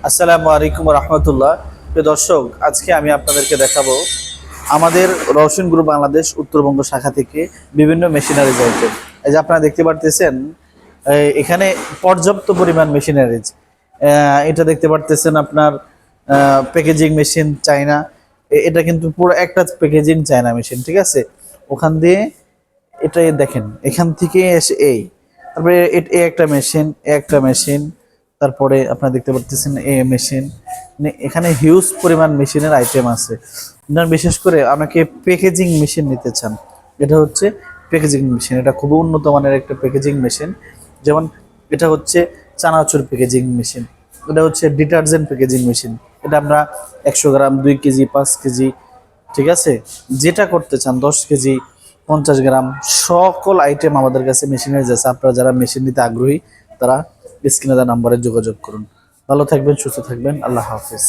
আসসালামু আলাইকুম রহমতুল্লাহ। প্রিয় দর্শক, আজকে আমি আপনাদেরকে দেখাবো আমাদের রওশন গ্রুপ বাংলাদেশ উত্তরবঙ্গ শাখা থেকে বিভিন্ন মেশিনারিজ আইটেম। এই যে আপনারা দেখতে পারতেছেন, এখানে পর্যাপ্ত পরিমাণ মেশিনারিজ। এটা দেখতে পারতেছেন আপনার প্যাকেজিং মেশিন চায়না। এটা কিন্তু পুরো একটা প্যাকেজিং চায়না মেশিন, ঠিক আছে। ওখান দিয়ে এটাই দেখেন, এখান থেকে এসে তারপরে একটা মেশিন, একটা মেশিন, তারপরে আপনারা দেখতে পাচ্ছেন মেশিন। মানে এখানে হিউজ পরিমাণ মেশিনের আইটেম আছে। আপনার বিশেষ করে আপনাকে প্যাকেজিং মেশিন নিতে চান, এটা হচ্ছে প্যাকেজিং মেশিন। এটা খুব উন্নত মানের একটা প্যাকেজিং মেশিন। যেমন এটা হচ্ছে চানাচুর প্যাকেজিং মেশিন, এটা হচ্ছে ডিটারজেন্ট প্যাকেজিং মেশিন। এটা আমরা 100 গ্রাম, 2 কেজি, 5 কেজি, ঠিক আছে, যেটা করতে চান, 10 কেজি, 50 গ্রাম, সকল আইটেম আমাদের কাছে মেশিনের আছে। আপনারা যারা মেশিন নিতে আগ্রহী তারা স্ক্রিনে দেওয়া নাম্বারে যোগাযোগ করুন। ভালো থাকবেন, সুস্থ থাকবেন, আল্লাহ হাফেজ।